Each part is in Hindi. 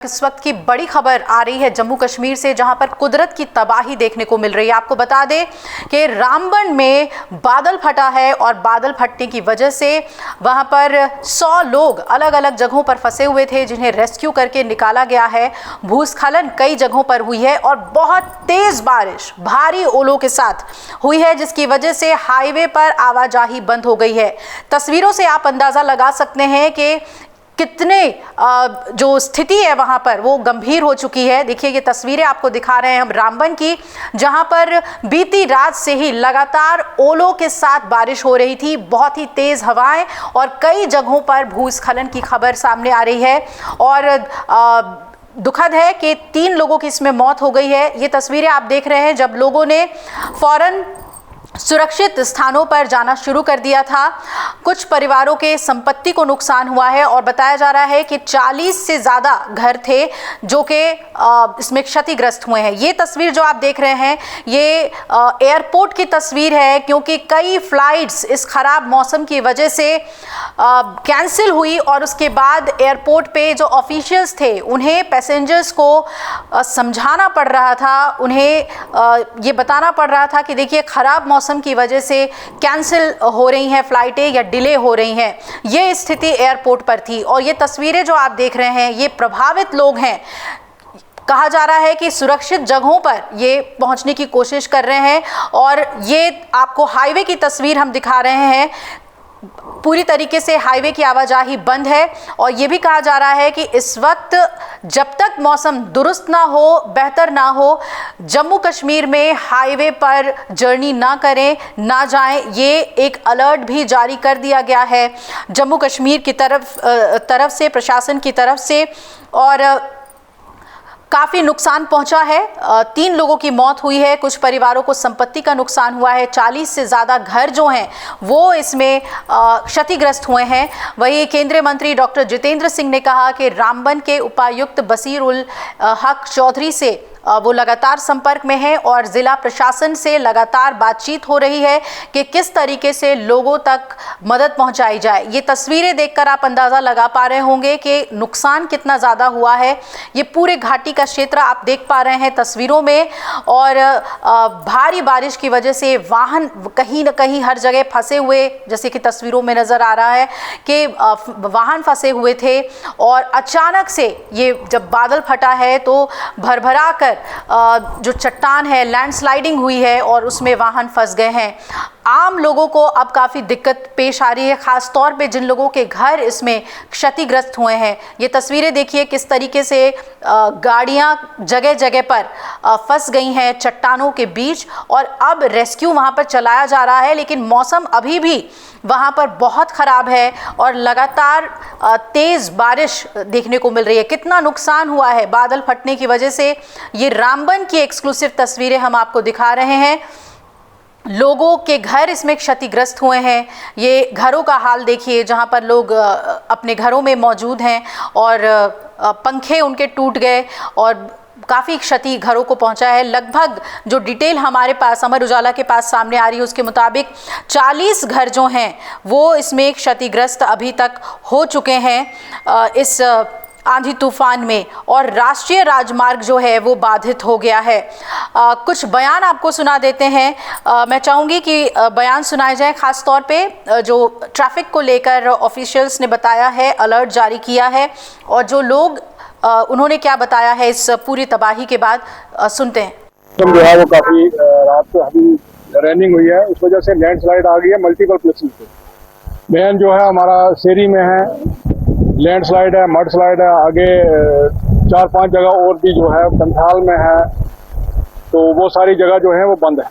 इस वक्त की बड़ी खबर आ रही है जम्मू कश्मीर से, जहां पर कुदरत की तबाही देखने को मिल रही है। आपको बता दें कि रामबन में बादल फटा है और बादल फटने की वजह से वहां पर 100 लोग अलग अलग जगहों पर फंसे हुए थे, जिन्हें रेस्क्यू करके निकाला गया है। भूस्खलन कई जगहों पर हुई है और बहुत तेज बारिश भारी ओलों के साथ हुई है, जिसकी वजह से हाईवे पर आवाजाही बंद हो गई है। तस्वीरों से आप अंदाजा लगा सकते हैं कि कितने जो स्थिति है वहां पर वो गंभीर हो चुकी है। देखिए, ये तस्वीरें आपको दिखा रहे हैं हम रामबन की, जहां पर बीती रात से ही लगातार ओलों के साथ बारिश हो रही थी, बहुत ही तेज हवाएं और कई जगहों पर भूस्खलन की खबर सामने आ रही है। और दुखद है कि 3 लोगों की इसमें मौत हो गई है। ये तस्वीरें आप देख रहे हैं जब लोगों ने फौरन सुरक्षित स्थानों पर जाना शुरू कर दिया था। कुछ परिवारों के संपत्ति को नुकसान हुआ है और बताया जा रहा है कि 40 से ज़्यादा घर थे जो कि इसमें क्षतिग्रस्त हुए हैं। ये तस्वीर जो आप देख रहे हैं ये एयरपोर्ट की तस्वीर है, क्योंकि कई फ्लाइट्स इस खराब मौसम की वजह से कैंसिल हुई और उसके बाद एयरपोर्ट पे जो ऑफिशियल्स थे उन्हें पैसेंजर्स को समझाना पड़ रहा था, उन्हें ये बताना पड़ रहा था कि देखिए खराब मौसम की वजह से कैंसिल हो रही हैं फ्लाइटें या डिले हो रही हैं। ये स्थिति एयरपोर्ट पर थी और ये तस्वीरें जो आप देख रहे हैं ये प्रभावित लोग हैं। कहा जा रहा है कि सुरक्षित जगहों पर ये पहुंचने की कोशिश कर रहे हैं और ये आपको हाईवे की तस्वीर हम दिखा रहे हैं। पूरी तरीके से हाईवे की आवाजाही बंद है और ये भी कहा जा रहा है कि इस वक्त जब तक मौसम दुरुस्त ना हो, बेहतर ना हो, जम्मू कश्मीर में हाईवे पर जर्नी ना करें, ना जाएं। ये एक अलर्ट भी जारी कर दिया गया है जम्मू कश्मीर की तरफ से, प्रशासन की तरफ से। और काफ़ी नुकसान पहुंचा है। 3 लोगों की मौत हुई है, कुछ परिवारों को संपत्ति का नुकसान हुआ है, 40 से ज़्यादा घर जो हैं वो इसमें क्षतिग्रस्त हुए हैं। वहीं केंद्रीय मंत्री डॉक्टर जितेंद्र सिंह ने कहा कि रामबन के उपायुक्त बसीर उल हक चौधरी से वो लगातार संपर्क में है और ज़िला प्रशासन से लगातार बातचीत हो रही है कि किस तरीके से लोगों तक मदद पहुंचाई जाए। ये तस्वीरें देखकर आप अंदाज़ा लगा पा रहे होंगे कि नुकसान कितना ज़्यादा हुआ है। ये पूरे घाटी का क्षेत्र आप देख पा रहे हैं तस्वीरों में और भारी बारिश की वजह से वाहन कहीं ना कहीं हर जगह फंसे हुए, जैसे कि तस्वीरों में नज़र आ रहा है कि वाहन फंसे हुए थे और अचानक से ये जब बादल फटा है तो भरभरा कर जो चट्टान है लैंडस्लाइडिंग हुई है और उसमें वाहन फंस गए हैं। आम लोगों को अब काफ़ी दिक्कत पेश आ रही है, ख़ास तौर पे जिन लोगों के घर इसमें क्षतिग्रस्त हुए हैं। ये तस्वीरें देखिए किस तरीके से गाड़ियां जगह जगह पर फंस गई हैं चट्टानों के बीच और अब रेस्क्यू वहां पर चलाया जा रहा है, लेकिन मौसम अभी भी वहां पर बहुत ख़राब है और लगातार तेज़ बारिश देखने को मिल रही है। कितना नुकसान हुआ है बादल फटने की वजह से, ये रामबन की एक्सक्लूसिव तस्वीरें हम आपको दिखा रहे हैं। लोगों के घर इसमें क्षतिग्रस्त हुए हैं। ये घरों का हाल देखिए जहां पर लोग अपने घरों में मौजूद हैं और पंखे उनके टूट गए और काफ़ी क्षति घरों को पहुंचा है। लगभग जो डिटेल हमारे पास अमर उजाला के पास सामने आ रही है उसके मुताबिक 40 घर जो हैं वो इसमें क्षतिग्रस्त अभी तक हो चुके हैं इस आंधी तूफान में और राष्ट्रीय राजमार्ग जो है वो बाधित हो गया है। कुछ बयान आपको सुना देते हैं। मैं चाहूँगी कि बयान सुनाए जाएं, ख़ास तौर पे जो ट्रैफिक को लेकर ऑफिशियल्स ने बताया है, अलर्ट जारी किया है और जो लोग उन्होंने क्या बताया है इस पूरी तबाही के बाद, सुनते हैं। जो है वो काफ़ी रात को अभी रनिंग हुई है, उस वजह से लैंडस्लाइड आ गई है मल्टीपल प्लेसेस पे। मेन जो है हमारा शेरी में है, लैंडस्लाइड है, मड स्लाइड है, आगे 4-5 जगह और भी जो है पंथाल में है, तो वो सारी जगह जो है वो बंद है।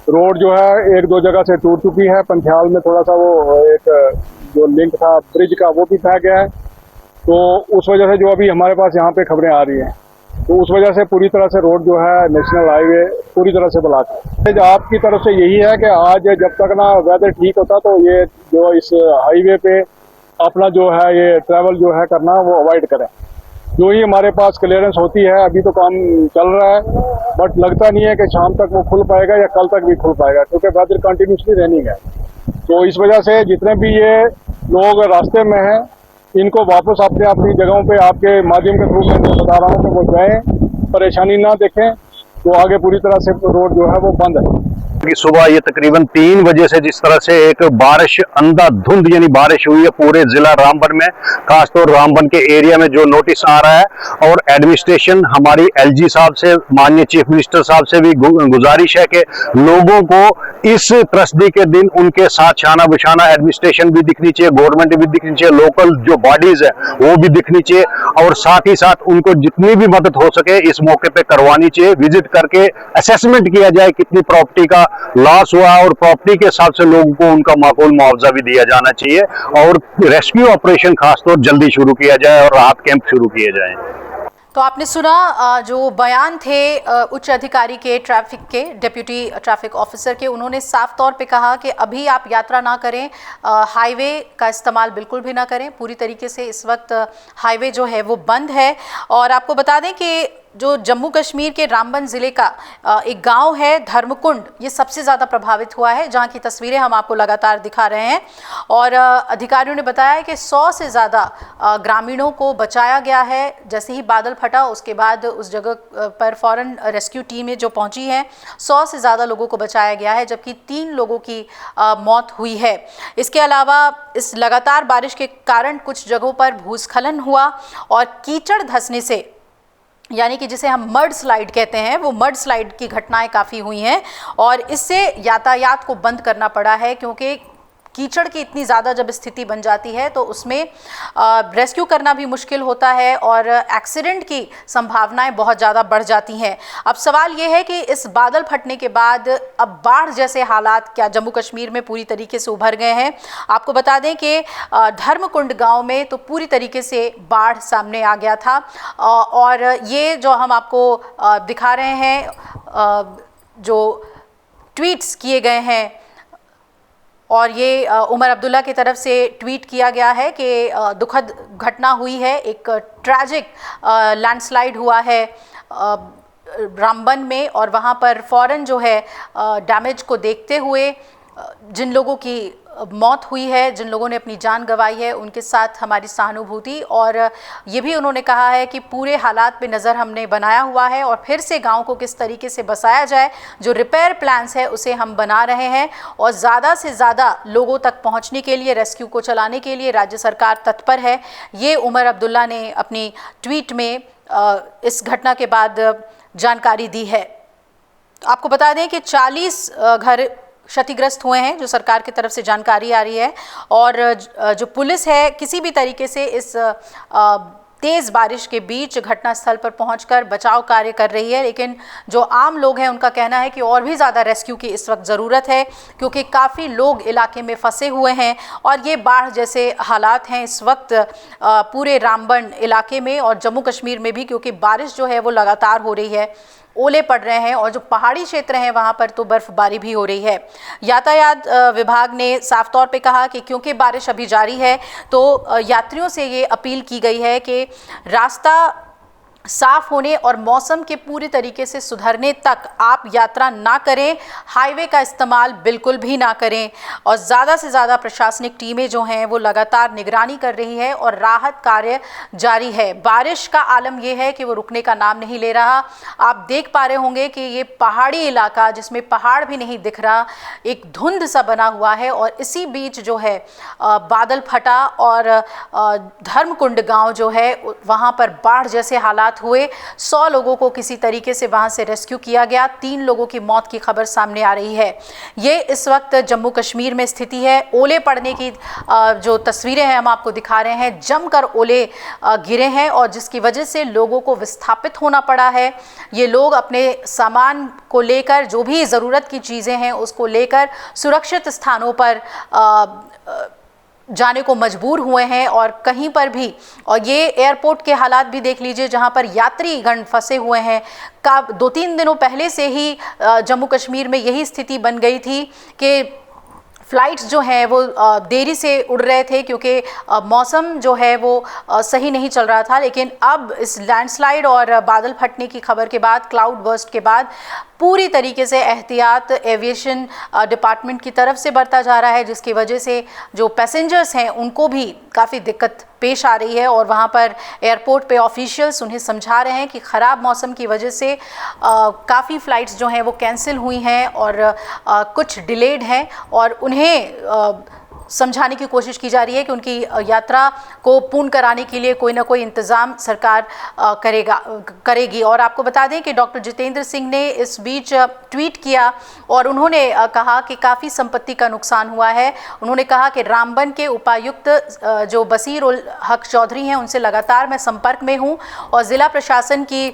रोड जो है 1-2 जगह से टूट चुकी है। पंथाल में थोड़ा सा वो एक जो लिंक था ब्रिज का वो भी बह गया है, तो उस वजह से जो अभी हमारे पास यहाँ पे खबरें आ रही हैं, तो उस वजह से पूरी तरह से रोड जो है नेशनल हाईवे पूरी तरह से ब्लॉक है। आपकी तरफ से यही है कि आज जब तक ना वेदर ठीक होता तो ये जो इस हाईवे पे अपना जो है ये ट्रैवल जो है करना वो अवॉइड करें। जो ही हमारे पास क्लियरेंस होती है, अभी तो काम चल रहा है बट लगता नहीं है कि शाम तक वो खुल पाएगा या कल तक भी खुल पाएगा, क्योंकि वेदर कंटिन्यूसली रनिंग है। तो इस वजह से जितने भी ये लोग रास्ते में हैं इनको वापस अपने अपनी जगहों पे आपके माध्यम के थ्रू मैं बता रहा हूँ कि वो जाएं, परेशानी ना देखें। तो आगे पूरी तरह से रोड जो है वो बंद है। कि सुबह ये तकरीबन 3 बजे से जिस तरह से एक बारिश अंधाधुंध यानी बारिश हुई है पूरे जिला रामबन में, खासतौर रामबन के एरिया में जो नोटिस आ रहा है, और एडमिनिस्ट्रेशन हमारी एलजी साहब से, माननीय चीफ मिनिस्टर साहब से भी गुजारिश है कि लोगों को इस त्रसदी के दिन उनके साथ शाना बिशाना एडमिनिस्ट्रेशन भी दिखनी चाहिए, गवर्नमेंट भी दिखनी चाहिए, लोकल जो बॉडीज है वो भी दिखनी चाहिए, और साथ ही साथ उनको जितनी भी मदद हो सके इस मौके पे करवानी चाहिए। विजिट करके असेसमेंट किया जाए कितनी प्रॉपर्टी का लॉस हुआ, और प्रॉपर्टी के हिसाब से लोगों को उनका माकूल मुआवजा भी दिया जाना चाहिए, और रेस्क्यू ऑपरेशन खासतौर जल्दी शुरू किया जाए और राहत कैंप शुरू किए जाएं। तो आपने सुना जो बयान थे उच्च अधिकारी के, ट्रैफिक के डिप्यूटी ट्रैफिक ऑफिसर के। उन्होंने साफ तौर पे कहा कि अभी आप यात्रा ना करें, हाईवे का इस्तेमाल बिल्कुल भी ना करें। पूरी तरीके से इस वक्त हाईवे जो है वो बंद है। और आपको बता दें कि जो जम्मू कश्मीर के रामबन ज़िले का एक गांव है धर्मकुंड, ये सबसे ज़्यादा प्रभावित हुआ है, जहां की तस्वीरें हम आपको लगातार दिखा रहे हैं। और अधिकारियों ने बताया है कि 100 से ज़्यादा ग्रामीणों को बचाया गया है। जैसे ही बादल फटा उसके बाद उस जगह पर फ़ौरन रेस्क्यू टीमें जो पहुंची हैं, 100 से ज़्यादा लोगों को बचाया गया है, जबकि 3 लोगों की मौत हुई है। इसके अलावा इस लगातार बारिश के कारण कुछ जगहों पर भूस्खलन हुआ और कीचड़ धंसने से, यानी कि जिसे हम मड स्लाइड कहते हैं, वो मड स्लाइड की घटनाएं काफ़ी हुई हैं और इससे यातायात को बंद करना पड़ा है, क्योंकि कीचड़ की इतनी ज़्यादा जब स्थिति बन जाती है तो उसमें रेस्क्यू करना भी मुश्किल होता है और एक्सीडेंट की संभावनाएं बहुत ज़्यादा बढ़ जाती हैं। अब सवाल ये है कि इस बादल फटने के बाद अब बाढ़ जैसे हालात क्या जम्मू कश्मीर में पूरी तरीके से उभर गए हैं? आपको बता दें कि धर्मकुंड गांव में तो पूरी तरीके से बाढ़ सामने आ गया था। और ये जो हम आपको दिखा रहे हैं, जो ट्वीट्स किए गए हैं, और ये उमर अब्दुल्ला की तरफ से ट्वीट किया गया है कि दुखद घटना हुई है, एक ट्रैजिक लैंडस्लाइड हुआ है रामबन में, और वहाँ पर फ़ौरन जो है डैमेज को देखते हुए जिन लोगों की मौत हुई है, जिन लोगों ने अपनी जान गंवाई है, उनके साथ हमारी सहानुभूति। और ये भी उन्होंने कहा है कि पूरे हालात पे नज़र हमने बनाया हुआ है और फिर से गांव को किस तरीके से बसाया जाए, जो रिपेयर प्लान्स है उसे हम बना रहे हैं, और ज़्यादा से ज़्यादा लोगों तक पहुंचने के लिए, रेस्क्यू को चलाने के लिए राज्य सरकार तत्पर है। ये उमर अब्दुल्ला ने अपनी ट्वीट में इस घटना के बाद जानकारी दी है। आपको बता दें कि 40 घर क्षतिग्रस्त हुए हैं, जो सरकार की तरफ से जानकारी आ रही है। और जो पुलिस है किसी भी तरीके से इस तेज़ बारिश के बीच घटनास्थल पर पहुंचकर बचाव कार्य कर रही है, लेकिन जो आम लोग हैं उनका कहना है कि और भी ज़्यादा रेस्क्यू की इस वक्त ज़रूरत है, क्योंकि काफ़ी लोग इलाके में फंसे हुए हैं और ये बाढ़ जैसे हालात हैं इस वक्त पूरे रामबन इलाके में और जम्मू कश्मीर में भी, क्योंकि बारिश जो है वो लगातार हो रही है, ओले पड़ रहे हैं, और जो पहाड़ी क्षेत्र हैं वहाँ पर तो बर्फ़बारी भी हो रही है। यातायात विभाग ने साफ तौर पे कहा कि क्योंकि बारिश अभी जारी है तो यात्रियों से ये अपील की गई है कि रास्ता साफ होने और मौसम के पूरी तरीके से सुधरने तक आप यात्रा ना करें, हाईवे का इस्तेमाल बिल्कुल भी ना करें। और ज़्यादा से ज़्यादा प्रशासनिक टीमें जो हैं वो लगातार निगरानी कर रही है और राहत कार्य जारी है। बारिश का आलम ये है कि वो रुकने का नाम नहीं ले रहा। आप देख पा रहे होंगे कि ये पहाड़ी इलाका, जिसमें पहाड़ भी नहीं दिख रहा, एक धुंध सा बना हुआ है, और इसी बीच जो है बादल फटा और धर्मकुंड गाँव जो है वहाँ पर बाढ़ जैसे हालात हुए। 100 लोगों को किसी तरीके से वहां से रेस्क्यू किया गया। 3 लोगों की मौत की खबर सामने आ रही है। ये इस वक्त जम्मू कश्मीर में स्थिति है। ओले पड़ने की जो तस्वीरें हैं हम आपको दिखा रहे हैं, जमकर ओले गिरे हैं और जिसकी वजह से लोगों को विस्थापित होना पड़ा है। ये लोग अपने सामान को लेकर, जो भी ज़रूरत की चीज़ें हैं उसको लेकर सुरक्षित स्थानों पर जाने को मजबूर हुए हैं और कहीं पर भी, और ये एयरपोर्ट के हालात भी देख लीजिए जहां पर यात्रीगण फंसे हुए हैं। 2-3 दिनों पहले से ही जम्मू कश्मीर में यही स्थिति बन गई थी कि फ़्लाइट्स जो हैं वो देरी से उड़ रहे थे, क्योंकि मौसम जो है वो सही नहीं चल रहा था। लेकिन अब इस लैंडस्लाइड और बादल फटने की खबर के बाद, क्लाउड बर्स्ट के बाद, पूरी तरीके से एहतियात एविएशन डिपार्टमेंट की तरफ से बरता जा रहा है, जिसकी वजह से जो पैसेंजर्स हैं उनको भी काफ़ी दिक्कत पेश आ रही है और वहाँ पर एयरपोर्ट पे ऑफिशियल्स उन्हें समझा रहे हैं कि ख़राब मौसम की वजह से काफ़ी फ़्लाइट्स जो हैं वो कैंसिल हुई हैं और कुछ डिलेड हैं और उन्हें समझाने की कोशिश की जा रही है कि उनकी यात्रा को पूर्ण कराने के लिए कोई ना कोई इंतज़ाम सरकार करेगी। और आपको बता दें कि डॉक्टर जितेंद्र सिंह ने इस बीच ट्वीट किया और उन्होंने कहा कि काफ़ी संपत्ति का नुकसान हुआ है। उन्होंने कहा कि रामबन के उपायुक्त जो बसीर उल हक चौधरी हैं उनसे लगातार मैं संपर्क में हूँ और ज़िला प्रशासन की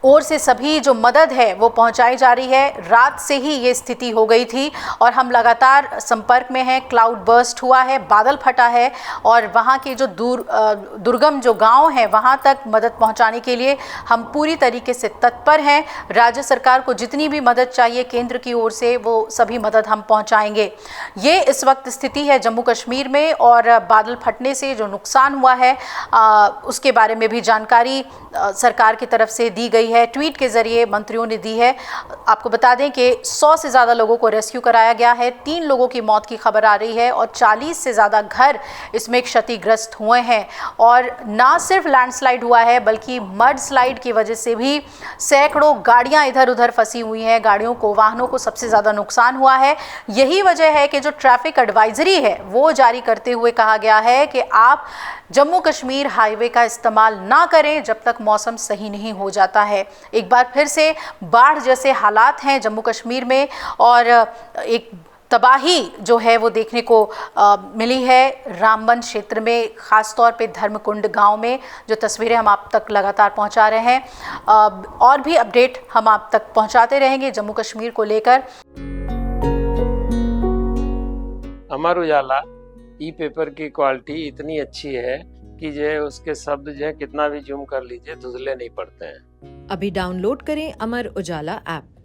ओर से सभी जो मदद है वो पहुंचाई जा रही है। रात से ही ये स्थिति हो गई थी और हम लगातार संपर्क में हैं। क्लाउड बर्स्ट हुआ है, बादल फटा है और वहाँ के जो दुर्गम जो गांव हैं वहाँ तक मदद पहुंचाने के लिए हम पूरी तरीके से तत्पर हैं। राज्य सरकार को जितनी भी मदद चाहिए केंद्र की ओर से वो सभी मदद हम पहुँचाएँगे। ये इस वक्त स्थिति है जम्मू कश्मीर में और बादल फटने से जो नुकसान हुआ है उसके बारे में भी जानकारी सरकार की तरफ से दी गई है, ट्वीट के जरिए मंत्रियों ने दी है। आपको बता दें कि 100 से ज़्यादा लोगों को रेस्क्यू कराया गया है, 3 लोगों की मौत की खबर आ रही है और 40 से ज़्यादा घर इसमें क्षतिग्रस्त हुए हैं। और ना सिर्फ लैंडस्लाइड हुआ है बल्कि मड स्लाइड की वजह से भी सैकड़ों गाड़ियां इधर उधर फंसी हुई हैं, वाहनों को सबसे ज़्यादा नुकसान हुआ है। यही वजह है कि जो ट्रैफिक एडवाइजरी है वो जारी करते हुए कहा गया है कि आप जम्मू कश्मीर हाईवे का इस्तेमाल ना करें जब तक मौसम सही नहीं हो जाता है। एक बार फिर से बाढ़ जैसे हालात हैं जम्मू कश्मीर में और एक तबाही जो है वो देखने को मिली है रामबन क्षेत्र में, ख़ास तौर पे धर्मकुंड गांव में। जो तस्वीरें हम आप तक लगातार पहुंचा रहे हैं और भी अपडेट हम आप तक पहुंचाते रहेंगे जम्मू कश्मीर को लेकर। अमर उजाला ई पेपर की क्वालिटी इतनी अच्छी है कि जो है उसके शब्द जो है कितना भी जूम कर लीजिए धुंधले नहीं पड़ते हैं। अभी डाउनलोड करें अमर उजाला ऐप।